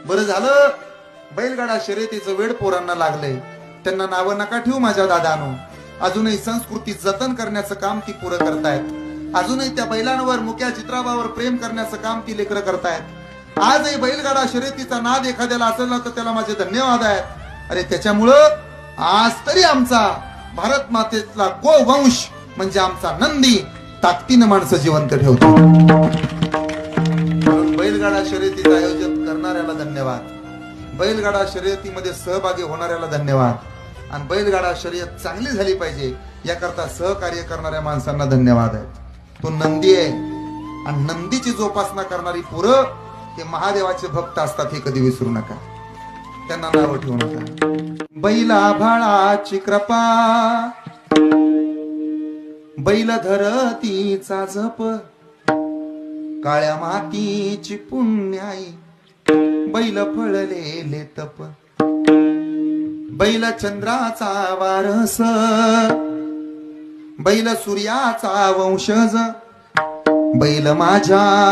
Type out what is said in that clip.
बरं झालं बैलगाडा शर्यतीचं वेळ पोरांना लागलंय, त्यांना नावं नका ठेवू माझ्या दादानो. अजूनही संस्कृती जतन करण्याचं काम ती पुरं करतायत. अजूनही त्या बैलांवर मुक्या चित्राबावर प्रेम करण्याचं काम ती लेकरं करतायत. आजही बैलगाडा शर्यतीचा नाद एखाद्याला असेल ना तर त्याला माझे धन्यवाद आहेत. अरे त्याच्यामुळं आज तरी आमचा भारत मातेतला गोवंश म्हणजे आमचा नंदी ताकदीनं माणसं जिवंत ठेवतो. बैलगाडा शर्यतीचं आयोजन करणाऱ्याला धन्यवाद, बैलगाडा शर्यतीमध्ये सहभागी होणाऱ्याला धन्यवाद, आणि बैलगाडा शर्यत चांगली झाली पाहिजे याकरता सहकार्य करणाऱ्या माणसांना धन्यवाद आहे. तो नंदी आहे आणि नंदीची जोपासना करणारी पोरं हे महादेवाचे भक्त असतात हे कधी विसरू नका, त्यांना नाव ठेवू नका. बैला भाळाची कृपा बैल धरतीचा जप, काळ्या मातीची पुण्याई बैल फळलेले तप, बैल चंद्राचा वारस बैल सूर्याचा वंशज, बैल माझ्या